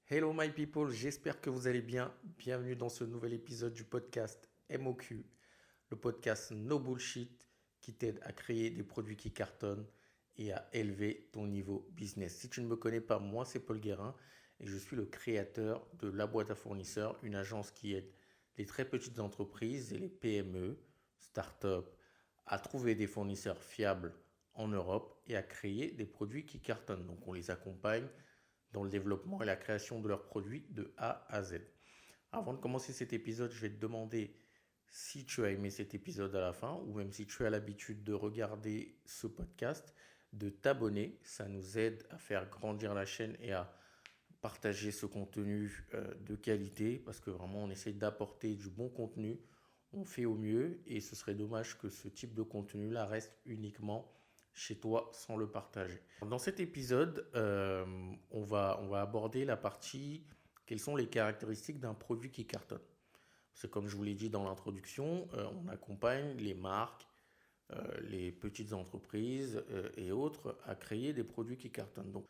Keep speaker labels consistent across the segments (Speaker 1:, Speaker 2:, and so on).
Speaker 1: Hello my people, j'espère que vous allez bien. Bienvenue dans ce nouvel épisode du podcast MOQ, le podcast No Bullshit qui t'aide à créer des produits qui cartonnent et à élever ton niveau business. Si tu ne me connais pas, moi c'est Paul Guérin et je suis le créateur de La Boîte à Fournisseurs, une agence qui aide les très petites entreprises et les PME, start-up, à trouver des fournisseurs fiables en Europe et à créer des produits qui cartonnent. Donc on les accompagne dans le développement et la création de leurs produits de A à Z. Avant de commencer cet épisode, je vais te demander si tu as aimé cet épisode à la fin ou même si tu as l'habitude de regarder ce podcast, de t'abonner. Ça nous aide à faire grandir la chaîne et à partager ce contenu de qualité parce que vraiment on essaie d'apporter du bon contenu. On fait au mieux et ce serait dommage que ce type de contenu-là reste uniquement chez toi sans le partager. Dans cet épisode, on va aborder la partie quelles sont les caractéristiques d'un produit qui cartonne. C'est comme je vous l'ai dit dans l'introduction, on accompagne les marques, les petites entreprises et autres à créer des produits qui cartonnent. Donc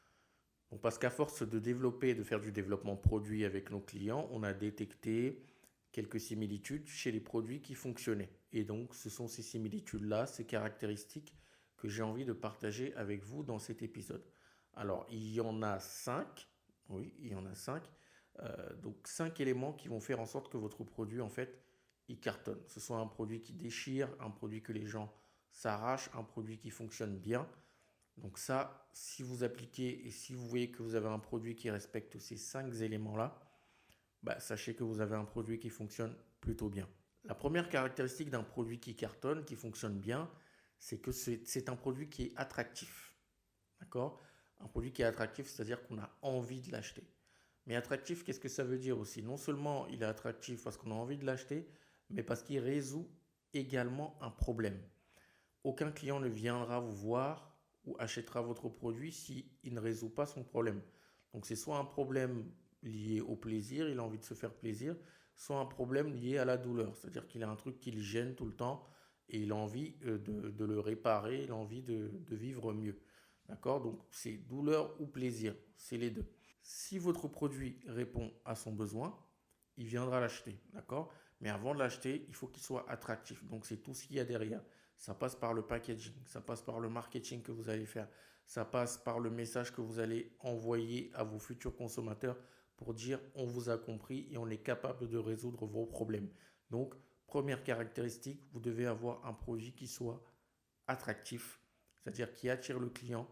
Speaker 1: parce qu'à force de développer et de faire du développement produit avec nos clients, on a détecté quelques similitudes chez les produits qui fonctionnaient. Et donc ce sont ces similitudes-là, ces caractéristiques que j'ai envie de partager avec vous dans cet épisode. Alors il y en a cinq, oui, il y en a cinq. Donc cinq éléments qui vont faire en sorte que votre produit, en fait, il cartonne. Ce soit un produit qui déchire, un produit que les gens s'arrachent, un produit qui fonctionne bien. Donc ça, si vous appliquez et si vous voyez que vous avez un produit qui respecte ces cinq éléments-là, bah, sachez que vous avez un produit qui fonctionne plutôt bien. La première caractéristique d'un produit qui cartonne, qui fonctionne bien, c'est que c'est un produit qui est attractif. D'accord? Un produit qui est attractif, c'est-à-dire qu'on a envie de l'acheter. Mais attractif, qu'est-ce que ça veut dire aussi? Non seulement il est attractif parce qu'on a envie de l'acheter, mais parce qu'il résout également un problème. Aucun client ne viendra vous voir ou achètera votre produit s'il ne résout pas son problème. Donc c'est soit un problème lié au plaisir, il a envie de se faire plaisir, soit un problème lié à la douleur, c'est-à-dire qu'il a un truc qui le gêne tout le temps et il a envie de le réparer, il a envie de vivre mieux. D'accord? Donc c'est douleur ou plaisir, c'est les deux. Si votre produit répond à son besoin, il viendra l'acheter, d'accord? Mais avant de l'acheter, il faut qu'il soit attractif. Donc c'est tout ce qu'il y a derrière. Ça passe par le packaging, ça passe par le marketing que vous allez faire, ça passe par le message que vous allez envoyer à vos futurs consommateurs pour dire on vous a compris et on est capable de résoudre vos problèmes. Donc, première caractéristique, vous devez avoir un produit qui soit attractif, c'est-à-dire qui attire le client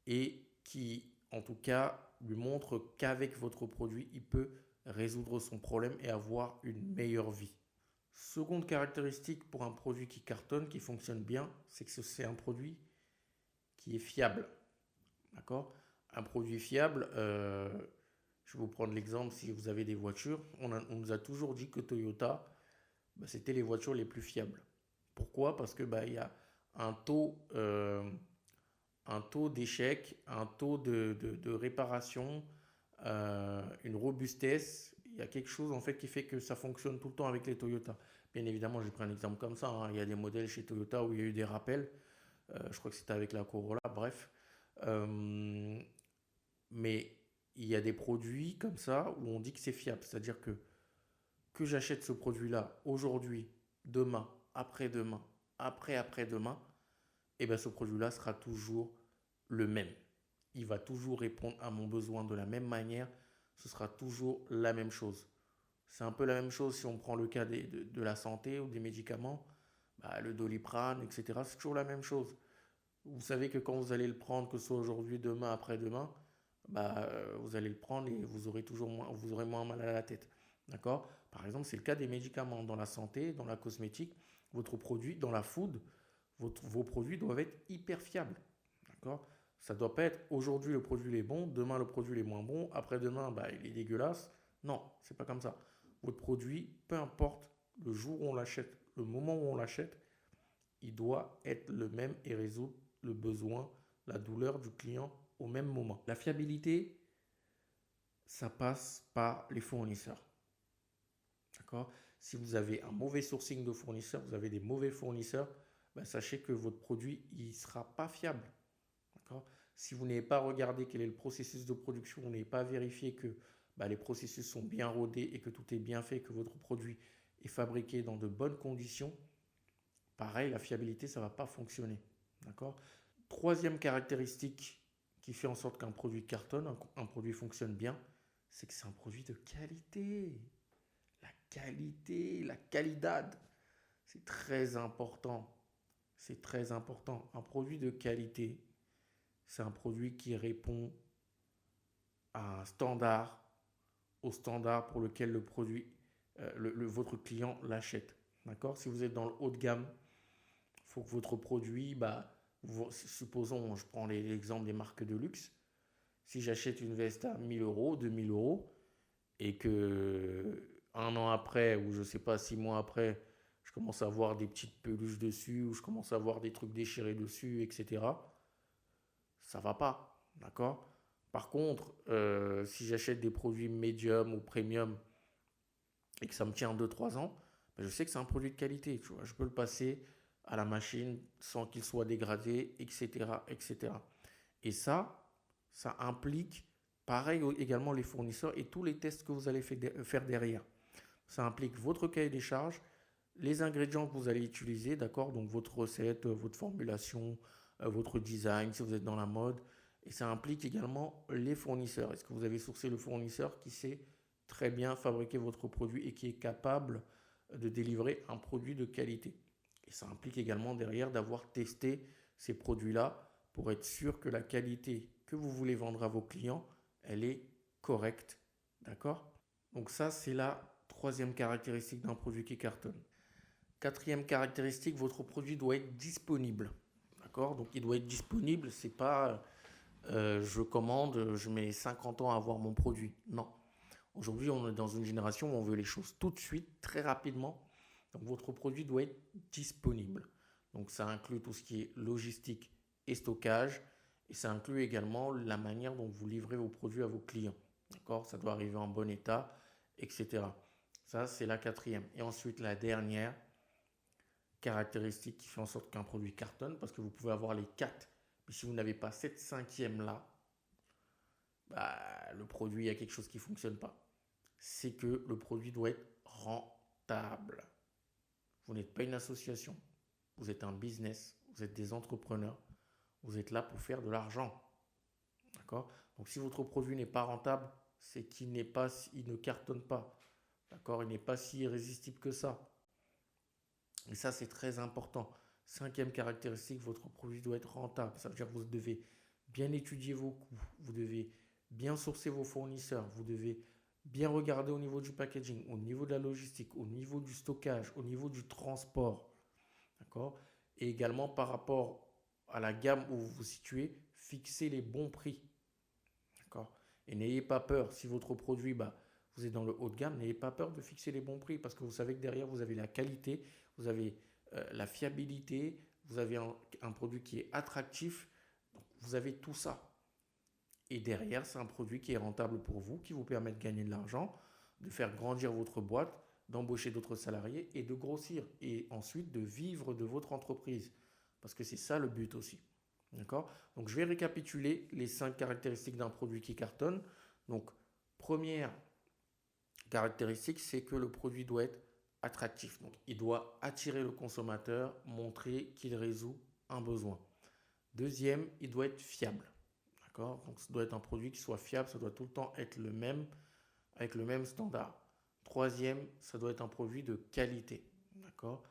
Speaker 1: et qui, en tout cas, lui montre qu'avec votre produit, il peut résoudre son problème et avoir une meilleure vie. Seconde caractéristique pour un produit qui cartonne, qui fonctionne bien, c'est que c'est un produit qui est fiable. D'accord? Un produit fiable, je vais vous prendre l'exemple, si vous avez des voitures, on nous a toujours dit que Toyota, bah, c'était les voitures les plus fiables. Pourquoi? Parce que bah, il y a un taux, euh, un taux d'échec, un taux de réparation, une robustesse. Il y a quelque chose en fait qui fait que ça fonctionne tout le temps avec les Toyota. Bien évidemment, j'ai pris un exemple comme ça, hein. Il y a des modèles chez Toyota où il y a eu des rappels. Je crois que c'était avec la Corolla, bref. Euh, mais il y a des produits comme ça où on dit que c'est fiable. C'est-à-dire que j'achète ce produit-là aujourd'hui, demain, après-demain, après-après-demain, et bien ce produit-là sera toujours le même. Il va toujours répondre à mon besoin de la même manière. Ce sera toujours la même chose. C'est un peu la même chose si on prend le cas de la santé ou des médicaments. Bah, le Doliprane, etc. C'est toujours la même chose. Vous savez que quand vous allez le prendre, que ce soit aujourd'hui, demain, après-demain, bah, vous allez le prendre et vous aurez toujours moins, vous aurez moins mal à la tête. D'accord? Par exemple, c'est le cas des médicaments. Dans la santé, dans la cosmétique, votre produit, dans la food, vos produits doivent être hyper fiables. D'accord? Ça ne doit pas être aujourd'hui le produit est bon, demain le produit est moins bon, après-demain bah, il est dégueulasse. Non, c'est pas comme ça. Votre produit, peu importe le jour où on l'achète, le moment où on l'achète, il doit être le même et résoudre le besoin, la douleur du client au même moment. La fiabilité, ça passe par les fournisseurs. D'accord? Si vous avez un mauvais sourcing de fournisseurs, vous avez des mauvais fournisseurs, ben, sachez que votre produit, il ne sera pas fiable. D'accord? Si vous n'avez pas regardé quel est le processus de production, vous n'avez pas vérifié que les processus sont bien rodés et que tout est bien fait, que votre produit est fabriqué dans de bonnes conditions, pareil, la fiabilité, ça ne va pas fonctionner. D'accord? Troisième caractéristique qui fait en sorte qu'un produit cartonne, un produit fonctionne bien, c'est que c'est un produit de qualité. La qualité, la qualidad, c'est très important. C'est très important. Un produit de qualité, c'est un produit qui répond à un standard, au standard pour lequel le produit, votre client l'achète. D'accord? Si vous êtes dans le haut de gamme, il faut que votre produit, supposons, je prends l'exemple des marques de luxe. Si j'achète une veste à 1000 euros, 2000 euros, et que un an après, ou je ne sais pas, 6 mois après, je commence à voir des petites peluches dessus, ou je commence à voir des trucs déchirés dessus, etc., ça va pas. D'accord? Par contre, si j'achète des produits médium ou premium et que ça me tient 2 3 ans, je sais que c'est un produit de qualité. Tu vois, je peux le passer à la machine sans qu'il soit dégradé, etc., etc. Et ça implique, pareil également les fournisseurs et tous les tests que vous allez faire derrière. Ça implique votre cahier des charges, les ingrédients que vous allez utiliser, d'accord? Donc votre recette, votre formulation, votre design, si vous êtes dans la mode. Et ça implique également les fournisseurs. Est-ce que vous avez sourcé le fournisseur qui sait très bien fabriquer votre produit et qui est capable de délivrer un produit de qualité? Et ça implique également derrière d'avoir testé ces produits-là pour être sûr que la qualité que vous voulez vendre à vos clients, elle est correcte. D'accord? Donc ça, c'est la troisième caractéristique d'un produit qui cartonne. Quatrième caractéristique, votre produit doit être disponible. D'accord? Donc il doit être disponible, c'est pas je commande, je mets 50 ans à avoir mon produit. Non. Aujourd'hui, on est dans une génération où on veut les choses tout de suite, très rapidement. Donc votre produit doit être disponible. Donc ça inclut tout ce qui est logistique et stockage. Et ça inclut également la manière dont vous livrez vos produits à vos clients. D'accord? Ça doit arriver en bon état, etc. Ça, c'est la quatrième. Et ensuite, la dernière caractéristique qui fait en sorte qu'un produit cartonne, parce que vous pouvez avoir les quatre, mais si vous n'avez pas cette cinquième là, le produit, il y a quelque chose qui ne fonctionne pas. C'est que le produit doit être rentable. Vous n'êtes pas une association, vous êtes un business, vous êtes des entrepreneurs, vous êtes là pour faire de l'argent. D'accord? Donc si votre produit n'est pas rentable, c'est qu'il ne cartonne pas. D'accord? Il n'est pas si irrésistible que ça. Et ça, c'est très important. Cinquième caractéristique, votre produit doit être rentable. Ça veut dire que vous devez bien étudier vos coûts, vous devez bien sourcer vos fournisseurs, vous devez bien regarder au niveau du packaging, au niveau de la logistique, au niveau du stockage, au niveau du transport. D'accord? Et également par rapport à la gamme où vous vous situez, fixez les bons prix. D'accord? Et n'ayez pas peur, si votre produit, vous êtes dans le haut de gamme, n'ayez pas peur de fixer les bons prix parce que vous savez que derrière, vous avez la qualité, vous avez la fiabilité, vous avez un produit qui est attractif, donc vous avez tout ça. Et derrière, c'est un produit qui est rentable pour vous, qui vous permet de gagner de l'argent, de faire grandir votre boîte, d'embaucher d'autres salariés et de grossir. Et ensuite de vivre de votre entreprise. Parce que c'est ça le but aussi. D'accord? Donc je vais récapituler les 5 caractéristiques d'un produit qui cartonne. Donc première caractéristique, c'est que le produit doit être attractif. Donc il doit attirer le consommateur, montrer qu'il résout un besoin. Deuxième, il doit être fiable. D'accord? Donc ça doit être un produit qui soit fiable, ça doit tout le temps être le même, avec le même standard. Troisième, ça doit être un produit de qualité. D'accord?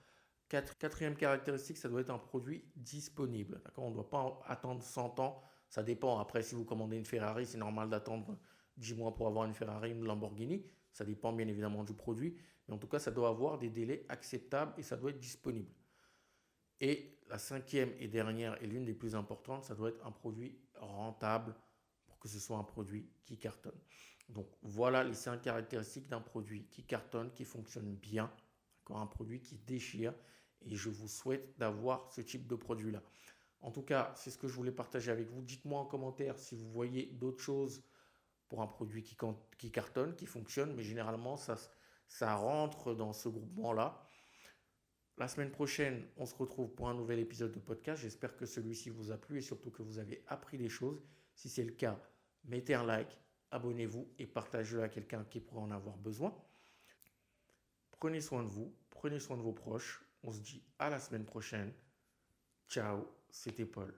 Speaker 1: Quatrième caractéristique, ça doit être un produit disponible. D'accord? On ne doit pas attendre 100 ans. Ça dépend. Après, si vous commandez une Ferrari, c'est normal d'attendre 10 mois pour avoir une Ferrari, une Lamborghini. Ça dépend bien évidemment du produit. Mais en tout cas, ça doit avoir des délais acceptables et ça doit être disponible. Et la cinquième et dernière et l'une des plus importantes, ça doit être un produit rentable pour que ce soit un produit qui cartonne. Donc voilà les 5 caractéristiques d'un produit qui cartonne, qui fonctionne bien, un produit qui déchire et je vous souhaite d'avoir ce type de produit-là. En tout cas, c'est ce que je voulais partager avec vous. Dites-moi en commentaire si vous voyez d'autres choses pour un produit qui cartonne, qui fonctionne, mais généralement ça rentre dans ce groupement-là. La semaine prochaine, on se retrouve pour un nouvel épisode de podcast. J'espère que celui-ci vous a plu et surtout que vous avez appris des choses. Si c'est le cas, mettez un like, abonnez-vous et partagez-le à quelqu'un qui pourrait en avoir besoin. Prenez soin de vous, prenez soin de vos proches. On se dit à la semaine prochaine. Ciao, c'était Paul.